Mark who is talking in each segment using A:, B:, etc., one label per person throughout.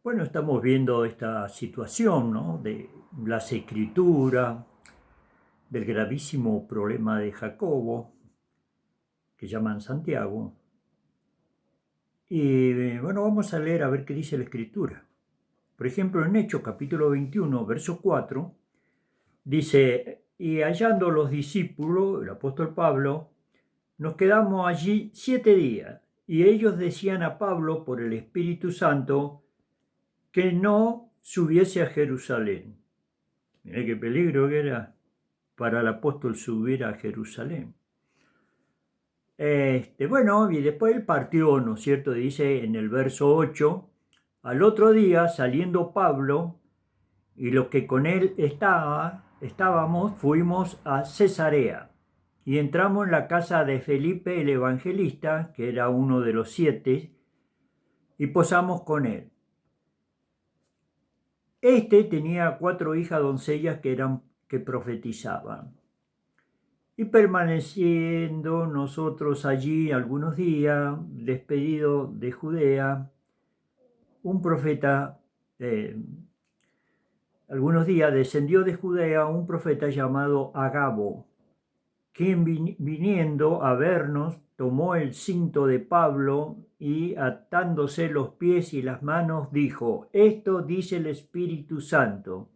A: Bueno, estamos viendo esta situación, ¿no?, de las escrituras, del gravísimo problema de Jacobo, que llaman Santiago. Y bueno, vamos a leer a ver qué dice la escritura. Por ejemplo, en Hechos capítulo 21, verso 4, dice: y hallando los discípulos, el apóstol Pablo, nos quedamos allí 7 días, y ellos decían a Pablo por el Espíritu Santo que no subiese a Jerusalén. Mirá qué peligro que era para el apóstol subir a Jerusalén. Bueno, y después él partió, ¿no es cierto? Dice en el verso 8, al otro día saliendo Pablo y los que con él estábamos, fuimos a Cesarea y entramos en la casa de Felipe el evangelista, que era uno de los 7, y posamos con él. Tenía 4 hijas doncellas que profetizaban. Y permaneciendo nosotros allí algunos días, despedido de Judea, un profeta, algunos días descendió de Judea un profeta llamado Agabo, quien viniendo a vernos tomó el cinto de Pablo y atándose los pies y las manos dijo: esto dice el Espíritu Santo,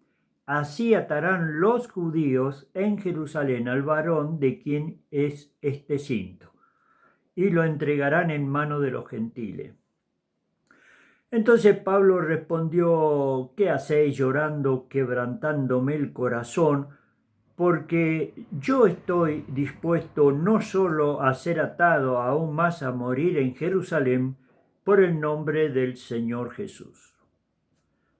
A: así atarán los judíos en Jerusalén al varón de quien es este cinto, y lo entregarán en mano de los gentiles. Entonces Pablo respondió: ¿qué hacéis llorando, quebrantándome el corazón? Porque yo estoy dispuesto no solo a ser atado, aún más a morir en Jerusalén por el nombre del Señor Jesús.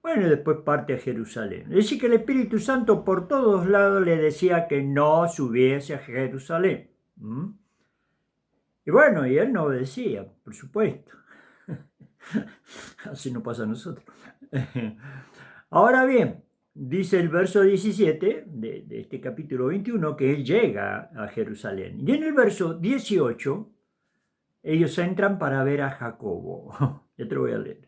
A: Bueno, y después parte a Jerusalén. Es decir, que el Espíritu Santo por todos lados le decía que no subiese a Jerusalén. Y bueno, y él no obedecía, por supuesto. Así no pasa a nosotros. Ahora bien, dice el verso 17 de este capítulo 21 que él llega a Jerusalén. Y en el verso 18, ellos entran para ver a Jacobo. Ya te lo voy a leer.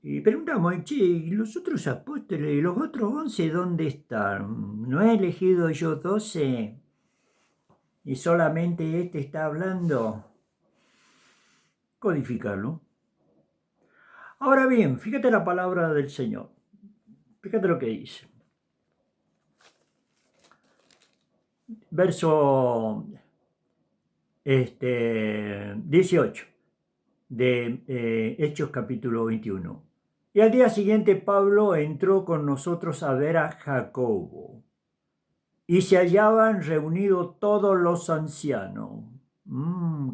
A: Y preguntamos: che, ¿y los otros apóstoles y los otros 11 dónde están? ¿No he elegido yo 12? ¿Y solamente este está hablando? Codificarlo. Ahora bien, fíjate la palabra del Señor. Fíjate lo que dice. Verso 18 de Hechos capítulo 21. Y al día siguiente Pablo entró con nosotros a ver a Jacobo. Y se hallaban reunidos todos los ancianos.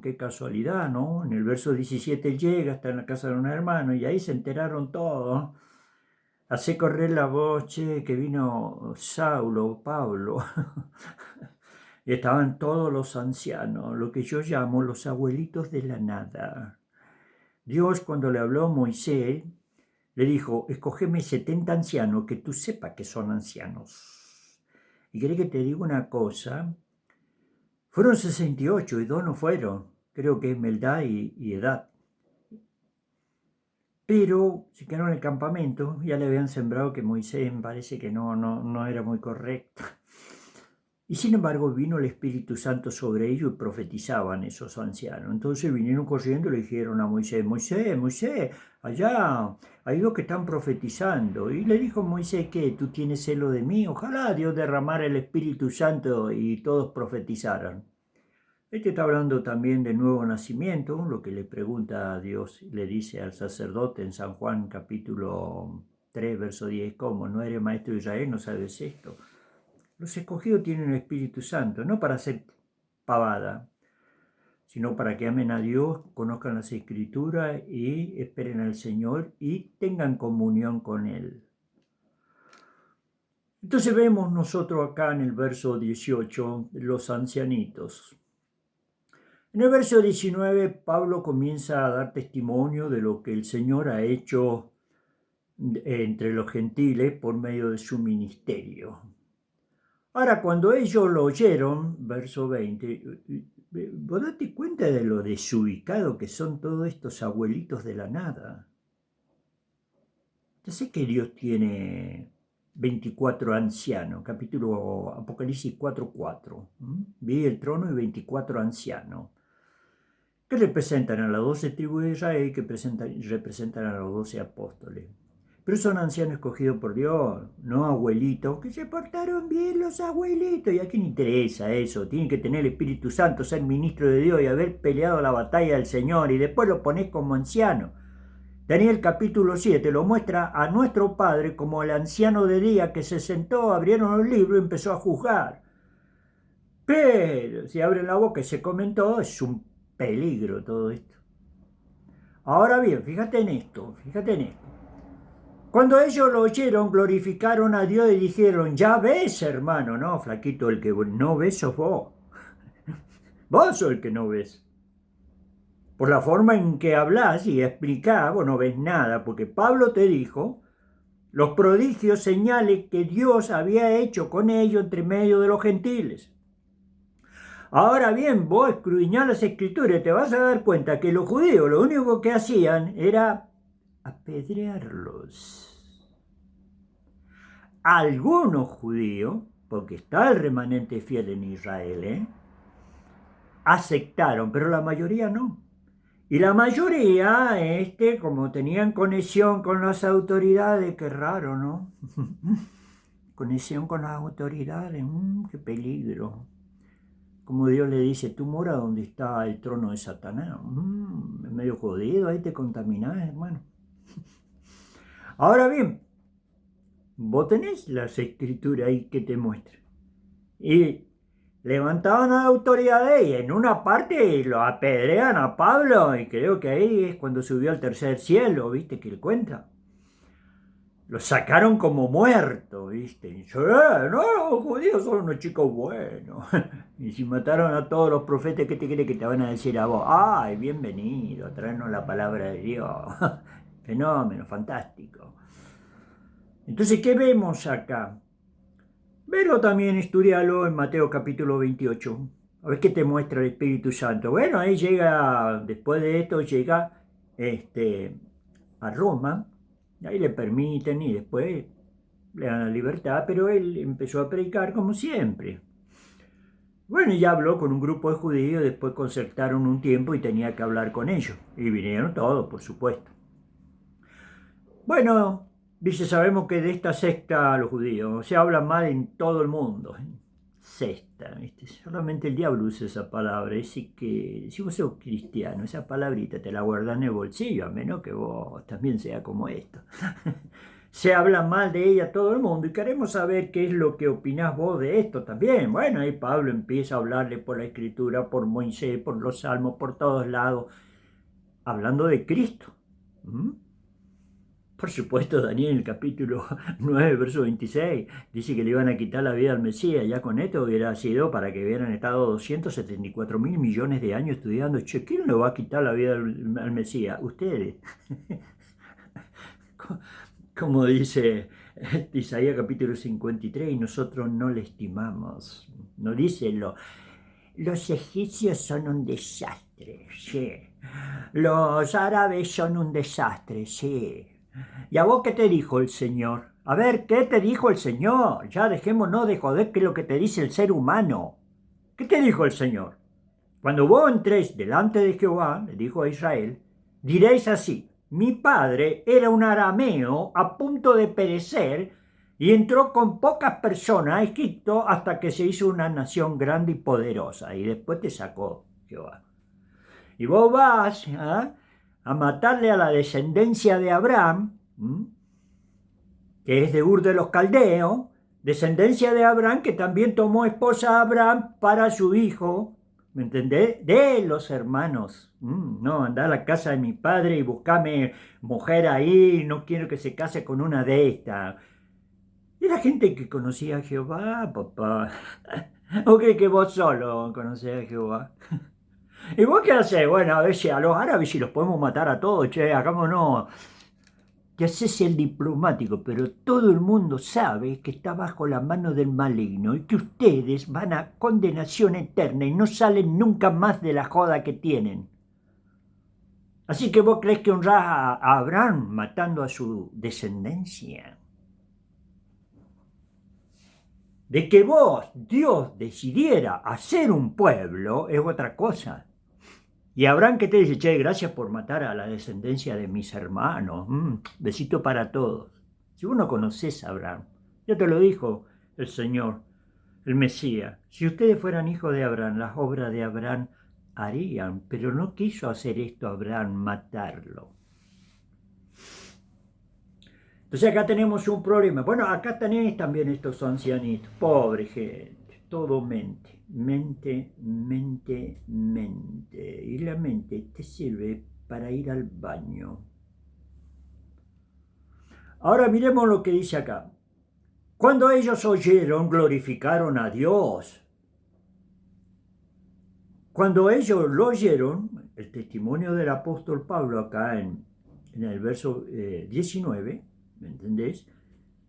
A: Qué casualidad, ¿no? En el verso 17 llega, está en la casa de un hermano, y ahí se enteraron todos. Hace correr la voz, che, que vino Saulo, Pablo. Y estaban todos los ancianos, lo que yo llamo los abuelitos de la nada. Dios, cuando le habló a Moisés, le dijo: escógeme 70 ancianos que tú sepas que son ancianos. Y querés que te diga una cosa, fueron 68 y 2 no fueron, creo que es Meldad y Edad. Pero se quedaron en el campamento, ya le habían sembrado que Moisés me parece que no era muy correcto. Y sin embargo vino el Espíritu Santo sobre ellos y profetizaban esos ancianos. Entonces vinieron corriendo y le dijeron a Moisés: Moisés, allá hay 2 que están profetizando. Y le dijo Moisés: ¿qué? ¿Tú tienes celo de mí? Ojalá Dios derramara el Espíritu Santo y todos profetizaran. Está hablando también de nuevo nacimiento, lo que le pregunta a Dios, le dice al sacerdote en San Juan capítulo 3, verso 10, ¿cómo? ¿No eres maestro de Israel? ¿No sabes esto? Los escogidos tienen el Espíritu Santo, no para hacer pavada, sino para que amen a Dios, conozcan las Escrituras y esperen al Señor y tengan comunión con Él. Entonces vemos nosotros acá en el verso 18 los ancianitos. En el verso 19, Pablo comienza a dar testimonio de lo que el Señor ha hecho entre los gentiles por medio de su ministerio. Ahora, cuando ellos lo oyeron, verso 20, vos date cuenta de lo desubicado que son todos estos abuelitos de la nada. Ya sé que Dios tiene 24 ancianos, capítulo Apocalipsis 4:4. Vi el trono y 24 ancianos, que representan a las 12 tribus de Israel, que representan a los 12 apóstoles. Pero son ancianos escogidos por Dios, no abuelitos, que se portaron bien los abuelitos. ¿Y a quién interesa eso? Tienen que tener el Espíritu Santo, ser ministro de Dios y haber peleado la batalla del Señor, y después lo ponés como anciano. Daniel capítulo 7 lo muestra a nuestro Padre como el anciano de día que se sentó, abrieron el libro y empezó a juzgar. Pero si abren la boca y se comen todo, es un peligro todo esto. Ahora bien, fíjate en esto. Cuando ellos lo oyeron, glorificaron a Dios y dijeron: ya ves, hermano. No, flaquito, el que no ves sos vos. Vos sos el que no ves. Por la forma en que hablás y explicás, vos no ves nada, porque Pablo te dijo los prodigios, señales que Dios había hecho con ellos entre medio de los gentiles. Ahora bien, vos escudriñás las escrituras y te vas a dar cuenta que los judíos lo único que hacían era apedrearlos. Algunos judíos, porque está el remanente fiel en Israel, aceptaron, pero la mayoría no. Y la mayoría, como tenían conexión con las autoridades, qué raro, ¿no? Conexión con las autoridades, qué peligro. Como Dios le dice: tú mora donde está el trono de Satanás. Es medio jodido, ahí te contaminás, hermano. Ahora bien, vos tenés las escrituras ahí que te muestran. Y levantaban a las autoridades y en una parte lo apedrean a Pablo, y creo que ahí es cuando subió al tercer cielo, ¿viste? Que él cuenta. Lo sacaron como muerto, ¿viste? Y dice: no, los judíos son unos chicos buenos. Y si mataron a todos los profetas, ¿qué te cree que te van a decir a vos? ¡Ay, bienvenido a traernos la palabra de Dios! Fenómeno, fantástico. Entonces, ¿qué vemos acá? Velo también, estudialo en Mateo capítulo 28. A ver qué te muestra el Espíritu Santo. Bueno, ahí llega, después de esto, llega a Roma. Ahí le permiten y después le dan la libertad, pero él empezó a predicar como siempre. Bueno, y ya habló con un grupo de judíos, después concertaron un tiempo y tenía que hablar con ellos. Y vinieron todos, por supuesto. Bueno, dice: sabemos que de esta secta, los judíos, se habla mal en todo el mundo. Secta, ¿viste? Solamente el diablo usa esa palabra. Así que si vos sos cristiano, esa palabrita te la guardás en el bolsillo, a menos que vos también sea como esto. Se habla mal de ella todo el mundo y queremos saber qué es lo que opinás vos de esto también. Bueno, ahí Pablo empieza a hablarle por la Escritura, por Moisés, por los Salmos, por todos lados, hablando de Cristo. Por supuesto, Daniel en el capítulo 9, verso 26, dice que le iban a quitar la vida al Mesías. Ya con esto hubiera sido para que hubieran estado 274.000 millones de años estudiando. Che, ¿quién le va a quitar la vida al Mesías? Ustedes. Como dice Isaías capítulo 53, y nosotros no le estimamos. No dice los egipcios son un desastre, sí. Los árabes son un desastre, sí. ¿Y a vos qué te dijo el Señor? A ver, ¿qué te dijo el Señor? Ya dejémonos de joder qué es lo que te dice el ser humano. ¿Qué te dijo el Señor? Cuando vos entréis delante de Jehová, le dijo a Israel, diréis así: mi padre era un arameo a punto de perecer y entró con pocas personas a Egipto hasta que se hizo una nación grande y poderosa, y después te sacó Jehová. Y vos vas a matarle a la descendencia de Abraham, que es de Ur de los Caldeos, descendencia de Abraham, que también tomó esposa a Abraham para su hijo, ¿me entendés? De los hermanos. No, andá a la casa de mi padre y buscame mujer ahí, no quiero que se case con una de estas. Era gente que conocía a Jehová, papá. ¿O que vos solo conocés a Jehová? ¿Y vos qué hacés? Bueno, a ver si a los árabes si los podemos matar a todos, che, hagámonos. Te haces el diplomático, pero todo el mundo sabe que está bajo la mano del maligno y que ustedes van a condenación eterna y no salen nunca más de la joda que tienen. Así que vos crees que honrás a Abraham matando a su descendencia. De que vos, Dios, decidiera hacer un pueblo es otra cosa. Y Abraham que te dice, che, gracias por matar a la descendencia de mis hermanos. Besito para todos. Si vos no conocés a Abraham, ya te lo dijo el Señor, el Mesías. Si ustedes fueran hijos de Abraham, las obras de Abraham harían, pero no quiso hacer esto Abraham, matarlo. Entonces acá tenemos un problema. Bueno, acá tenéis también estos ancianitos, pobre gente, todo mente, mente, mente, mente. Y la mente te sirve para ir al baño. Ahora miremos lo que dice acá. Cuando ellos oyeron, glorificaron a Dios. Cuando ellos lo oyeron, el testimonio del apóstol Pablo acá en el verso 19, ¿me entendés?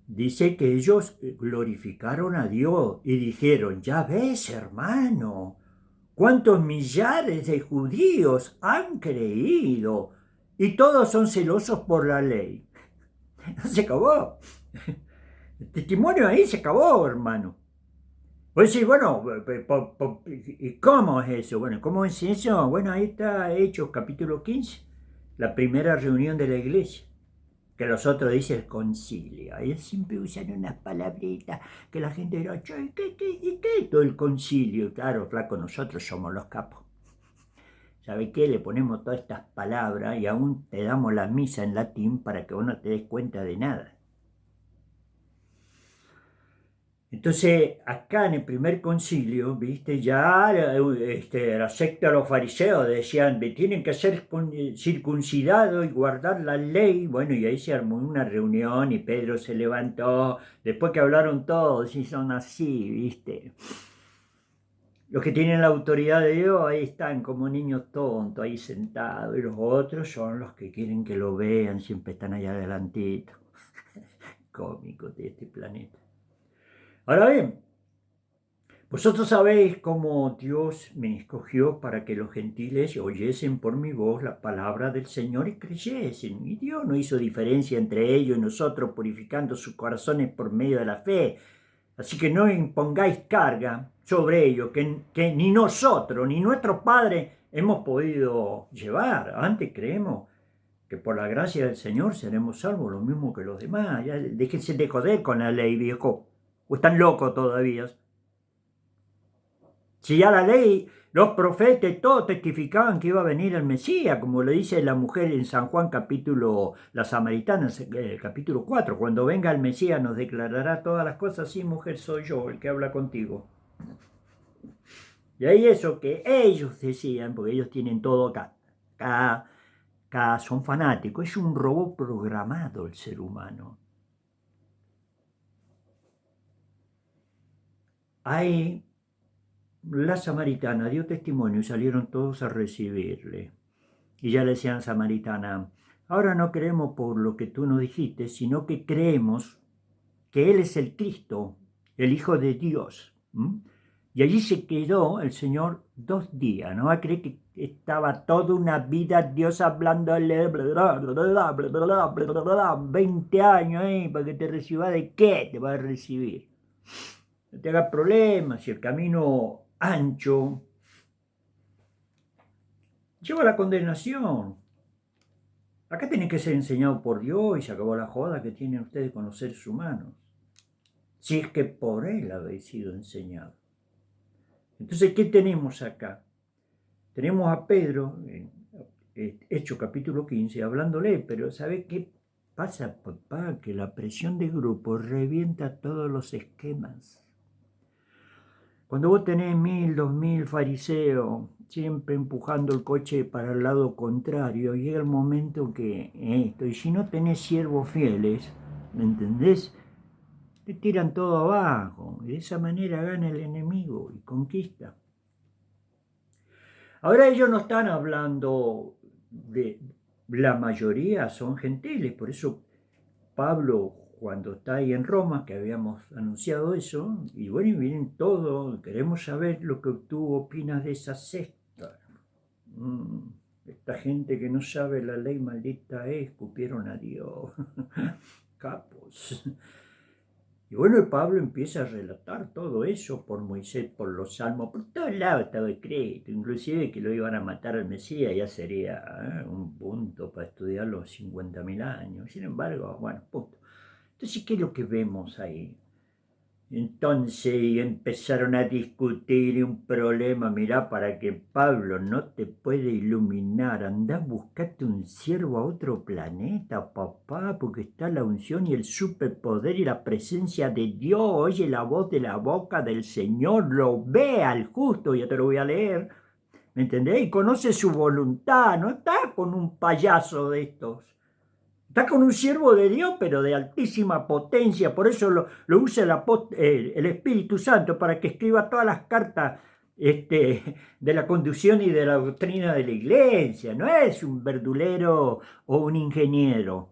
A: Dice que ellos glorificaron a Dios y dijeron, ya ves, hermano, cuántos millares de judíos han creído y todos son celosos por la ley. Se acabó. El testimonio ahí se acabó, hermano. Pues sí, bueno, ¿y cómo es eso? Bueno, ¿cómo es eso? Bueno, ahí está Hechos capítulo 15, la primera reunión de la iglesia. Que los otros dicen el concilio. Ellos siempre usan unas palabritas que la gente dirá, che, ¿qué? Todo el concilio. Claro, flaco, nosotros somos los capos. ¿Sabe qué? Le ponemos todas estas palabras y aún te damos la misa en latín para que vos no te des cuenta de nada. Entonces, acá en el primer concilio, viste, ya la secta de los fariseos decían, tienen que ser circuncidados y guardar la ley. Bueno, y ahí se armó una reunión y Pedro se levantó, después que hablaron todos y son así, viste. Los que tienen la autoridad de Dios ahí están como niños tontos, ahí sentados, y los otros son los que quieren que lo vean, siempre están allá adelantito. Cómicos de este planeta. Ahora bien, vosotros sabéis cómo Dios me escogió para que los gentiles oyesen por mi voz la palabra del Señor y creyesen. Y Dios no hizo diferencia entre ellos y nosotros, purificando sus corazones por medio de la fe. Así que no impongáis carga sobre ellos, que ni nosotros ni nuestro Padre hemos podido llevar. Antes creemos que por la gracia del Señor seremos salvos, lo mismo que los demás. Ya, déjense de joder con la ley, viejo. O están locos todavía. Si ya la ley, los profetas, todos testificaban que iba a venir el Mesías, como le dice la mujer en San Juan capítulo, la samaritana, capítulo 4, cuando venga el Mesías nos declarará todas las cosas, sí, mujer, soy yo el que habla contigo. Y ahí eso que ellos decían, porque ellos tienen todo acá, acá son fanáticos, es un robot programado el ser humano. Ahí la samaritana dio testimonio y salieron todos a recibirle. Y ya le decían samaritana, ahora no creemos por lo que tú nos dijiste, sino que creemos que Él es el Cristo, el Hijo de Dios. Y allí se quedó el Señor 2 días, ¿no? Cree que estaba toda una vida Dios hablándole, 20 años, para que te reciba, ¿de qué te va a recibir? No te hagas problemas, si el camino ancho lleva a la condenación. Acá tienen que ser enseñados por Dios y se acabó la joda que tienen ustedes con los seres humanos. Si es que por Él habéis sido enseñados. Entonces, ¿qué tenemos acá? Tenemos a Pedro, en Hechos capítulo 15, hablándole, pero ¿sabe qué pasa, papá? Que la presión de grupo revienta todos los esquemas. Cuando vos tenés 1000, 2000 fariseos siempre empujando el coche para el lado contrario, llega el momento que esto, y si no tenés siervos fieles, ¿me entendés? Te tiran todo abajo, y de esa manera gana el enemigo y conquista. Ahora ellos no están hablando de, la mayoría son gentiles, por eso Pablo, cuando está ahí en Roma, que habíamos anunciado eso, y bueno, y vienen todos, queremos saber lo que tú opinas de esa secta. Esta gente que no sabe la ley maldita es, escupieron a Dios. Capos. Y bueno, el Pablo empieza a relatar todo eso por Moisés, por los salmos, por todos lados estaba escrito, inclusive que lo iban a matar al Mesías, ya sería un punto para estudiar los 50.000 años. Sin embargo, bueno, punto. Entonces, ¿qué es lo que vemos ahí? Entonces empezaron a discutir un problema, mirá, para que Pablo no te puede iluminar, andá, buscate un siervo a otro planeta, papá, porque está la unción y el superpoder y la presencia de Dios, oye la voz de la boca del Señor, lo ve al justo, ya te lo voy a leer, ¿me entendés? Y conoce su voluntad, no está con un payaso de estos. Está con un siervo de Dios, pero de altísima potencia. Por eso lo usa el Espíritu Santo para que escriba todas las cartas de la conducción y de la doctrina de la iglesia. No es un verdulero o un ingeniero.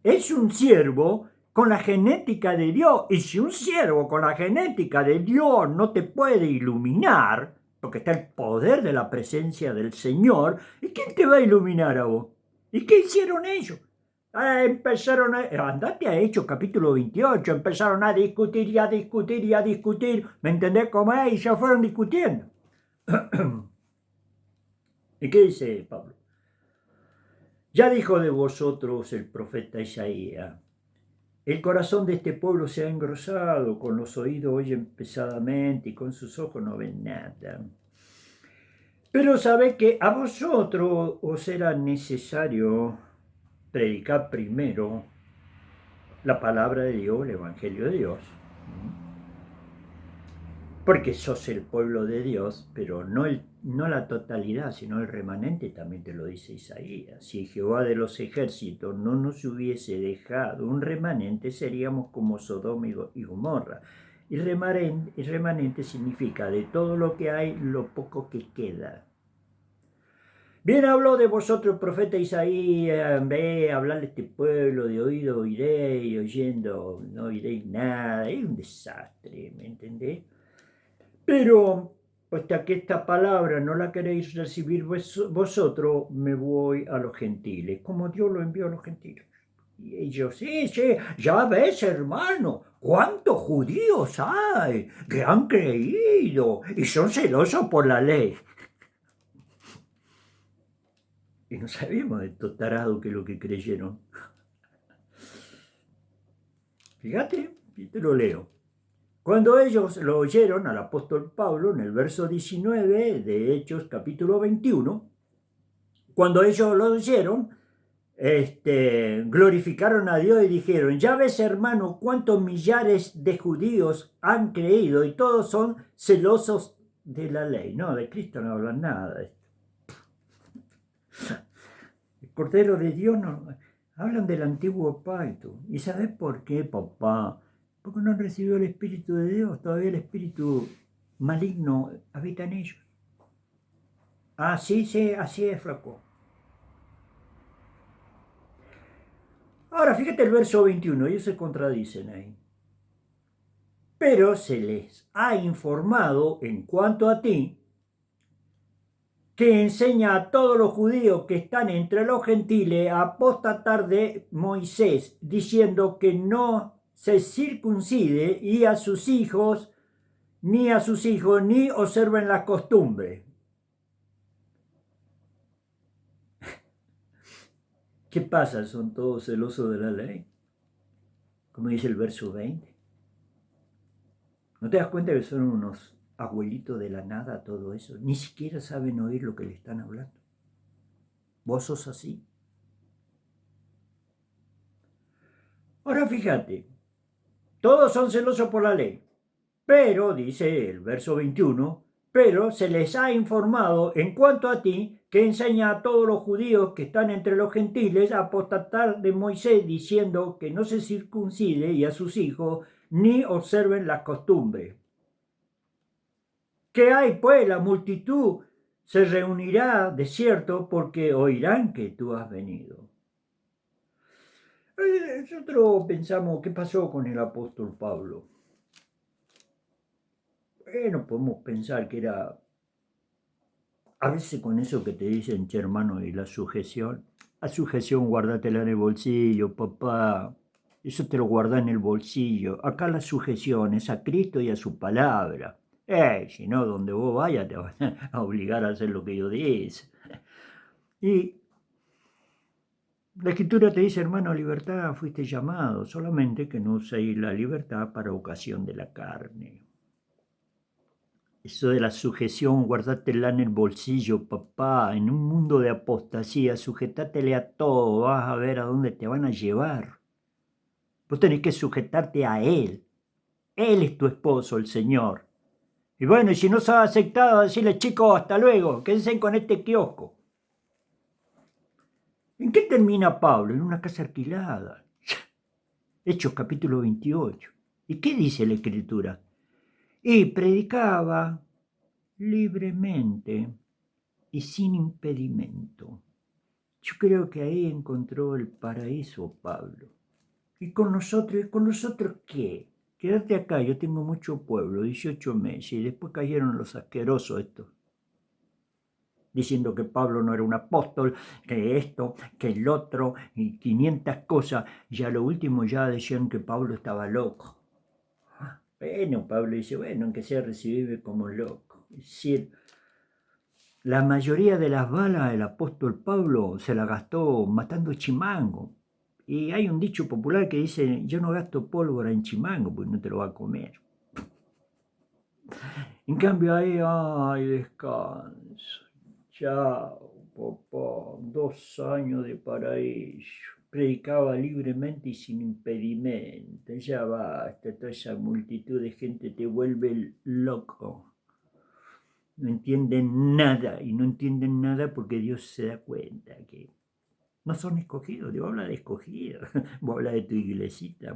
A: Es un siervo con la genética de Dios. Y si un siervo con la genética de Dios no te puede iluminar, porque está el poder de la presencia del Señor, ¿y quién te va a iluminar a vos? ¿Y qué hicieron ellos? Empezaron andate a Hechos capítulo 28, empezaron a discutir y a discutir y a discutir, ¿me entendés cómo es? Y ya fueron discutiendo. ¿Y qué dice Pablo? Ya dijo de vosotros el profeta Isaías: el corazón de este pueblo se ha engrosado, con los oídos oyen pesadamente y con sus ojos no ven nada. Pero sabed que a vosotros os era necesario predicar primero la palabra de Dios, el Evangelio de Dios, porque sos el pueblo de Dios, pero no la totalidad, sino el remanente, también te lo dice Isaías. Si Jehová de los ejércitos no nos hubiese dejado un remanente, seríamos como Sodoma y Gomorra. Y remanente significa de todo lo que hay, lo poco que queda. Bien habló de vosotros el profeta Isaías, ve a hablar de este pueblo, de oído oiré y oyendo no oiréis nada. Es un desastre, ¿me entendés? Pero hasta que esta palabra no la queréis recibir vosotros, me voy a los gentiles, como Dios lo envió a los gentiles. Y ellos, sí, ya ves, hermano, cuántos judíos hay que han creído y son celosos por la ley. Y no sabemos de estos tarados que es lo que creyeron. Fíjate, y te lo leo. Cuando ellos lo oyeron al apóstol Pablo, en el verso 19 de Hechos capítulo 21, cuando ellos lo oyeron, glorificaron a Dios y dijeron: ya ves, hermano, cuántos millares de judíos han creído y todos son celosos de la ley. No, de Cristo no hablan nada de esto. El Cordero de Dios no. Hablan del antiguo pacto. ¿Y sabes por qué, papá? Porque no han recibido el Espíritu de Dios. Todavía el espíritu maligno habita en ellos. Ah, sí, así es, flaco. Ahora, fíjate el verso 21, ellos se contradicen ahí. Pero se les ha informado en cuanto a ti, que enseña a todos los judíos que están entre los gentiles a apostatar de Moisés, diciendo que no se circuncide y a sus hijos, ni observen la costumbre. ¿Qué pasa? ¿Son todos celosos de la ley? Como dice el verso 20. ¿No te das cuenta que son unos abuelitos de la nada todo eso? Ni siquiera saben oír lo que le están hablando. ¿Vos sos así? Ahora fíjate, todos son celosos por la ley, pero, dice el verso 21, pero se les ha informado en cuanto a ti, que enseña a todos los judíos que están entre los gentiles a apostatar de Moisés, diciendo que no se circuncide y a sus hijos ni observen las costumbres. ¿Qué hay pues? La multitud se reunirá de cierto porque oirán que tú has venido. Nosotros pensamos, ¿qué pasó con el apóstol Pablo? No podemos pensar que era A veces con eso que te dicen, che, hermano, y la sujeción guárdatela en el bolsillo, papá. Eso te lo guarda en el bolsillo. Acá la sujeción es a Cristo y a su palabra. Si no, donde vos vayas te van a obligar a hacer lo que yo dice. Y la Escritura te dice, hermano, libertad fuiste llamado, solamente que no uséis la libertad para ocasión de la carne. Eso de la sujeción, guardátela en el bolsillo, papá. En un mundo de apostasía, sujetátele a todo, vas a ver a dónde te van a llevar. Vos tenés que sujetarte a Él. Él es tu esposo, el Señor. Y bueno, y si no se ha aceptado, decirle, chicos, hasta luego, quédense con este kiosco. ¿En qué termina Pablo? En una casa alquilada. Hechos capítulo 28. ¿Y qué dice la Escritura? Y predicaba libremente y sin impedimento. Yo creo que ahí encontró el paraíso Pablo. ¿Y con nosotros qué? Quédate acá, yo tengo mucho pueblo, 18 meses, y después cayeron los asquerosos estos, diciendo que Pablo no era un apóstol, que esto, que el otro, y 500 cosas, y a lo último ya decían que Pablo estaba loco. Bueno, Pablo dice, bueno, aunque sea recibido como loco. Es decir, la mayoría de las balas del apóstol Pablo se la gastó matando chimango. Y hay un dicho popular que dice, yo no gasto pólvora en chimango, porque no te lo va a comer. En cambio ahí, ay, descanso. Chao, papá, 2 años de paraíso. Predicaba libremente y sin impedimento. Ya basta, toda esa multitud de gente te vuelve loco. No entienden nada, y no entienden nada porque Dios se da cuenta que no son escogidos. Dios habla de escogidos. Vos hablas de tu iglesita.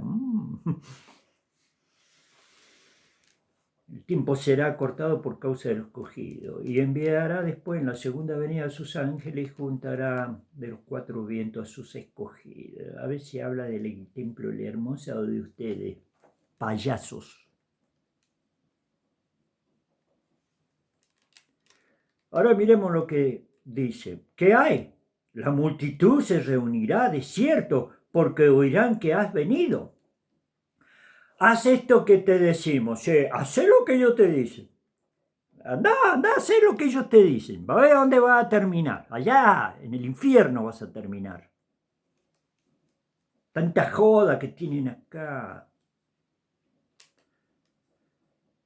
A: El tiempo será cortado por causa del escogido, y enviará después en la segunda venida a sus ángeles y juntará de los 4 vientos a sus escogidos. A ver si habla del templo de la hermosa o de ustedes, payasos. Ahora miremos lo que dice. ¿Qué hay? La multitud se reunirá, de cierto, porque oirán que has venido. Haz esto que te decimos, haz lo que ellos te dicen. Anda, haz lo que ellos te dicen. Va a ver dónde vas a terminar. Allá, en el infierno vas a terminar. Tanta joda que tienen acá.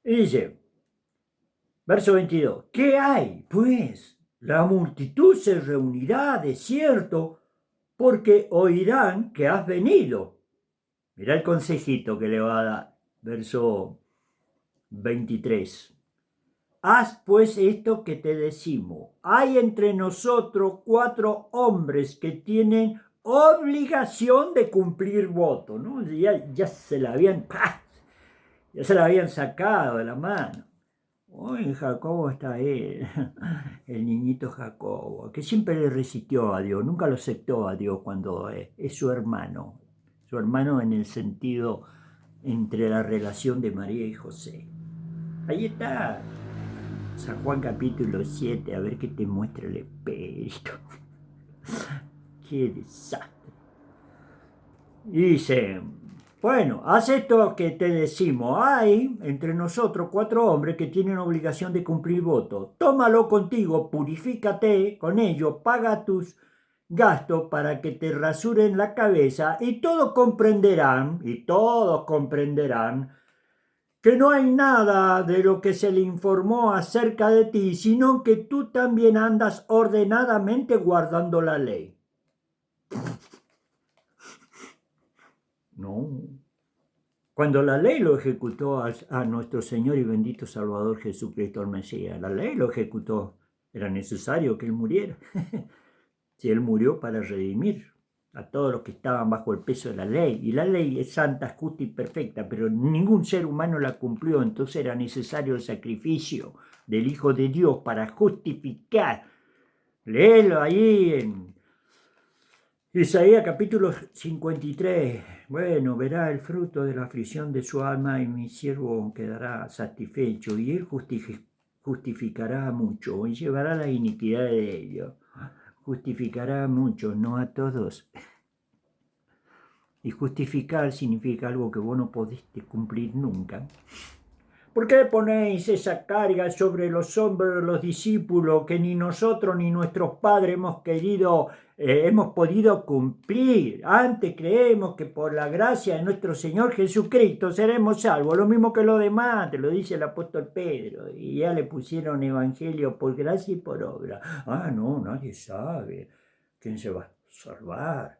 A: Y dice, verso 22, ¿qué hay? Pues la multitud se reunirá, de cierto, porque oirán que has venido. Mirá el consejito que le va a dar. Verso 23. Haz pues esto que te decimos. Hay entre nosotros 4 hombres que tienen obligación de cumplir voto, ¿no? Ya se la habían sacado de la mano. Hoy Jacobo está ahí, el niñito Jacobo, que siempre le resistió a Dios, nunca lo aceptó a Dios cuando es su hermano en el sentido entre la relación de María y José. Ahí está, San Juan capítulo 7, a ver qué te muestra el espíritu. Qué desastre. Y dice, bueno, haz esto que te decimos. Hay entre nosotros 4 hombres que tienen obligación de cumplir voto. Tómalo contigo, purifícate con ello, paga tus gastos para que te rasuren la cabeza y todos comprenderán que no hay nada de lo que se le informó acerca de ti, sino que tú también andas ordenadamente guardando la ley. No. Cuando la ley lo ejecutó a nuestro Señor y bendito Salvador Jesucristo el Mesías, la ley lo ejecutó, era necesario que Él muriera. Si Él murió para redimir a todos los que estaban bajo el peso de la ley, y la ley es santa, justa y perfecta, pero ningún ser humano la cumplió, entonces era necesario el sacrificio del Hijo de Dios para justificar. Léelo ahí en Isaías capítulo 53. Bueno, verá el fruto de la aflicción de su alma y mi siervo quedará satisfecho, y él justificará a muchos y llevará la iniquidad de ellos. Justificará a muchos, no a todos. Y justificar significa algo que vos no pudiste cumplir nunca. ¿Por qué ponéis esa carga sobre los hombros de los discípulos que ni nosotros ni nuestros padres hemos podido cumplir? Antes creemos que por la gracia de nuestro Señor Jesucristo seremos salvos, lo mismo que los demás, te lo dice el apóstol Pedro, y ya le pusieron evangelio por gracia y por obra. No, nadie sabe quién se va a salvar.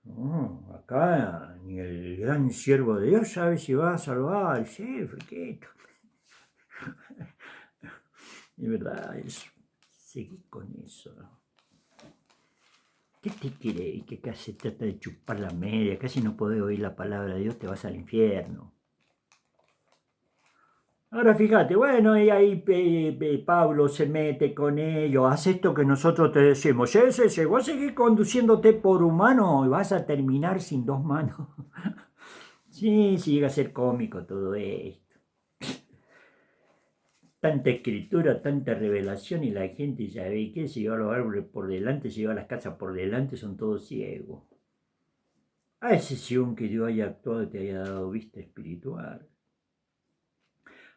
A: No, acá ni el gran siervo de Dios sabe si va a salvar al jefe, ¿qué? De verdad, seguí con eso. ¿Qué te quiere? Que casi trata de chupar la media, casi no podés oír la palabra de Dios, te vas al infierno. Ahora fíjate, bueno, y ahí Pablo se mete con ellos, haz esto que nosotros te decimos, vos seguís conduciéndote por humano y vas a terminar sin dos manos. Sí, llega a ser cómico todo esto. Tanta escritura, tanta revelación y la gente ya ve que se lleva los árboles por delante, se lleva las casas por delante, son todos ciegos. A excepción que Dios haya actuado y te haya dado vista espiritual.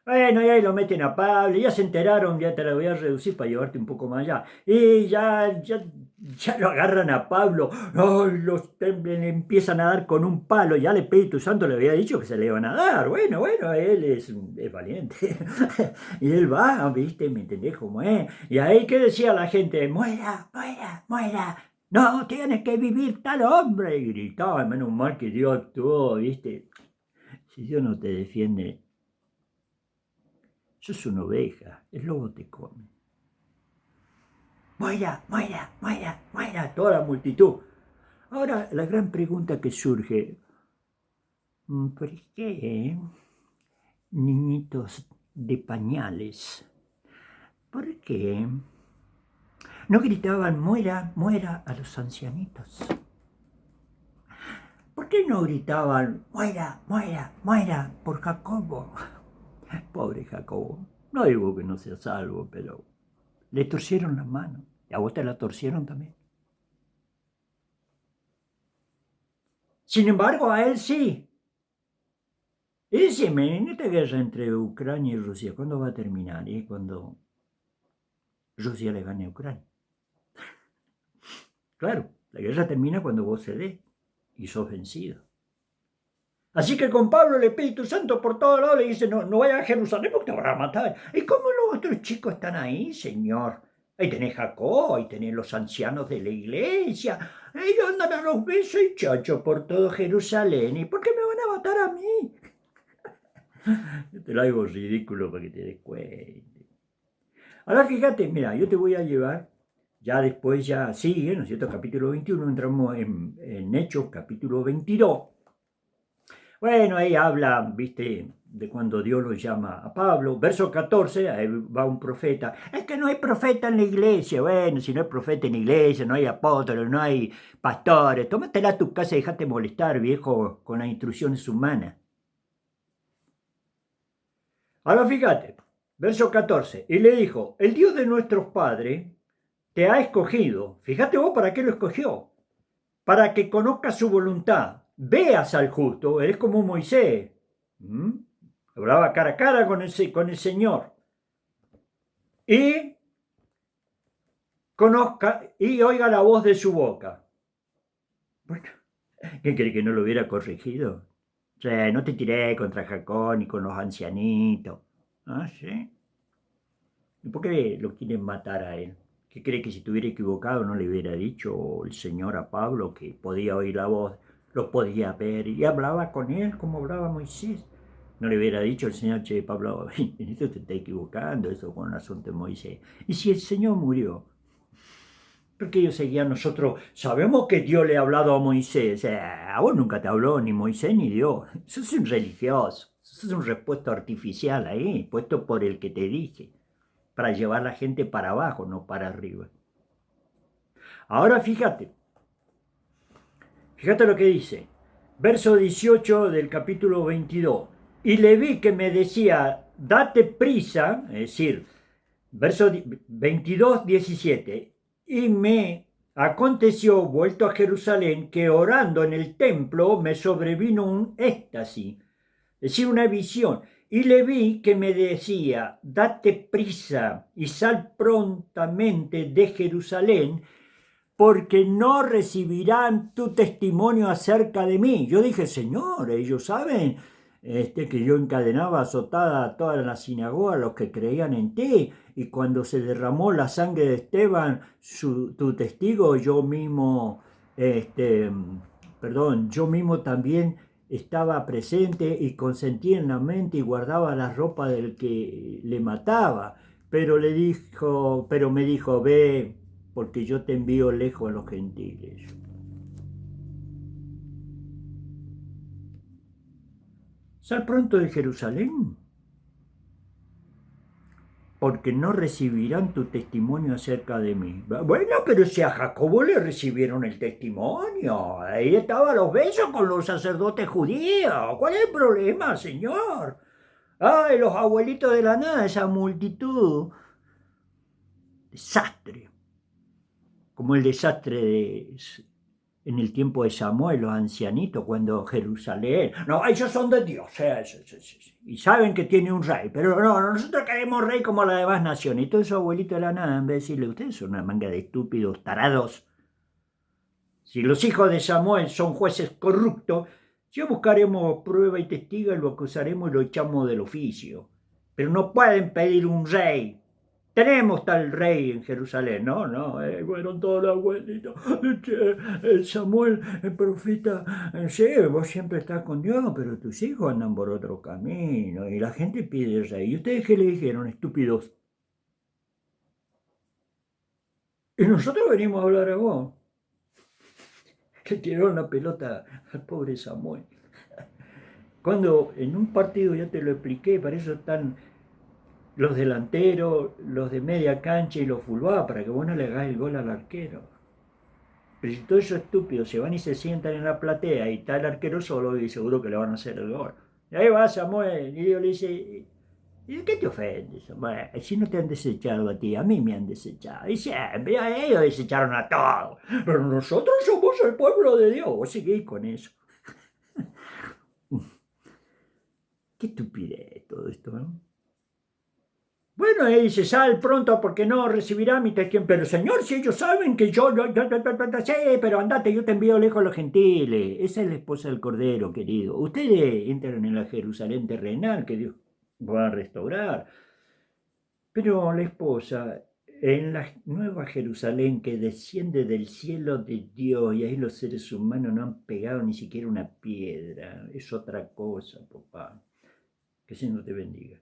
A: Bueno, y ahí lo meten a Pablo, ya se enteraron, ya te la voy a reducir para llevarte un poco más allá. Y ya lo agarran a Pablo, le empiezan a dar con un palo, ya el Espíritu Santo le había dicho que se le iban a dar. Bueno, él es valiente. Y él va, ¿viste? ¿Me entendés cómo es? Y ahí, ¿qué decía la gente? Muera. No, tienes que vivir tal hombre. Y gritaba, menos mal que Dios actuó, ¿viste? Si Dios no te defiende, sos una oveja, el lobo te come. Muera, toda la multitud. Ahora, la gran pregunta que surge, ¿por qué niñitos de pañales? ¿Por qué no gritaban muera a los ancianitos? ¿Por qué no gritaban muera por Jacobo? Pobre Jacobo, no digo que no sea salvo, pero le torcieron la mano. ¿Y a vos te la torcieron también? Sin embargo, a él sí. Y decime, en esta guerra entre Ucrania y Rusia, ¿cuándo va a terminar? ¿Y cuando Rusia le gane a Ucrania? Claro, la guerra termina cuando vos cedés y sos vencido. Así que con Pablo el Espíritu Santo por todos lados le dice, no vayas a Jerusalén porque te van a matar. ¿Y cómo los otros chicos están ahí, Señor? Ahí tenés Jacob, ahí tenés los ancianos de la iglesia. Ellos andan a los besos y chachos por todo Jerusalén. ¿Y por qué me van a matar a mí? Yo te lo hago ridículo para que te des cuenta. Ahora fíjate, mira, yo te voy a llevar, ya después ya sigue, ¿no es cierto? Capítulo 21, entramos en Hechos, capítulo 22. Bueno, ahí habla, viste, de cuando Dios lo llama a Pablo. Verso 14, ahí va un profeta. Es que no hay profeta en la iglesia. Bueno, si no hay profeta en la iglesia, no hay apóstoles, no hay pastores. Tómatela a tu casa y déjate molestar, viejo, con las instrucciones humanas. Ahora fíjate, verso 14. Y le dijo, el Dios de nuestros padres te ha escogido. Fíjate vos para qué lo escogió. Para que conozcas su voluntad. Veas al justo, eres como Moisés. Hablaba cara a cara con el Señor. Y conozca y oiga la voz de su boca. Bueno, ¿qué cree que no lo hubiera corregido? O sea, no te tiré contra Jacob ni con los ancianitos. ¿Ah, sí? ¿Y por qué lo quieren matar a él? ¿Qué cree que si estuviera equivocado no le hubiera dicho el Señor a Pablo que podía oír la voz, lo podía ver y hablaba con él como hablaba Moisés? No le hubiera dicho el Señor, che, Pablo, en esto te está equivocando, eso con el asunto de Moisés. Y si el Señor murió, porque ellos seguían nosotros, sabemos que Dios le ha hablado a Moisés, a vos nunca te habló ni Moisés ni Dios, eso es un religioso, eso es un repuesto artificial ahí, puesto por el que te dije, para llevar a la gente para abajo, no para arriba. Ahora fíjate lo que dice, verso 18 del capítulo 22. Y le vi que me decía, date prisa, es decir, Verso 22, 17. Y me aconteció, vuelto a Jerusalén, que orando en el templo me sobrevino un éxtasis, es decir, una visión. Y le vi que me decía, date prisa y sal prontamente de Jerusalén, porque no recibirán tu testimonio acerca de mí. Yo dije, Señor, ellos saben que yo encadenaba azotada a toda la sinagoga, los que creían en ti, y cuando se derramó la sangre de Esteban, tu testigo, yo mismo, perdón, yo mismo también estaba presente y consentía en la mente y guardaba la ropa del que le mataba. Pero me dijo, ve, porque yo te envío lejos a los gentiles. Sal pronto de Jerusalén, porque no recibirán tu testimonio acerca de mí. Bueno, pero si a Jacobo le recibieron el testimonio, ahí estaban los besos con los sacerdotes judíos. ¿Cuál es el problema, señor? Ay, los abuelitos de la nada, esa multitud. Desastre, como el desastre en el tiempo de Samuel, los ancianitos, cuando Jerusalén, no, ellos son de Dios, y saben que tiene un rey, pero no, nosotros queremos rey como las demás naciones. Y todo eso, abuelito de la nada, en vez de decirle, ustedes son una manga de estúpidos tarados. Si los hijos de Samuel son jueces corruptos, ya buscaremos prueba y testigo, lo acusaremos y lo echamos del oficio. Pero no pueden pedir un rey. Tenemos tal rey en Jerusalén, no, no, bueno, todos los abuelitos, Samuel, el profeta, sí, vos siempre estás con Dios, pero tus hijos andan por otro camino y la gente pide rey. ¿Y ustedes qué le dijeron, estúpidos? Y nosotros venimos a hablar a vos. Que tiraron la pelota al pobre Samuel. Cuando en un partido, ya te lo expliqué, para eso están los delanteros, los de media cancha y los fullback, para que vos no le hagáis el gol al arquero. Pero si todos esos estúpidos se van y se sientan en la platea y está el arquero solo, y seguro que le van a hacer el gol. Y ahí va Samuel, y Dios le dice, ¿y de qué te ofendes? Bueno, si no te han desechado a ti, a mí me han desechado. Y siempre, a ellos desecharon a todos. Pero nosotros somos el pueblo de Dios. Vos seguís con eso. Qué estupidez todo esto, ¿no? Bueno, él dice, sal pronto porque no recibirá mi testimonio. Pero Señor, si ellos saben que yo, sí, pero andate, yo te envío lejos a los gentiles. Esa es la esposa del Cordero, querido. Ustedes entran en la Jerusalén terrenal que Dios va a restaurar. Pero la esposa, en la nueva Jerusalén que desciende del cielo de Dios, y ahí los seres humanos no han pegado ni siquiera una piedra, es otra cosa, papá. Que el Señor te bendiga.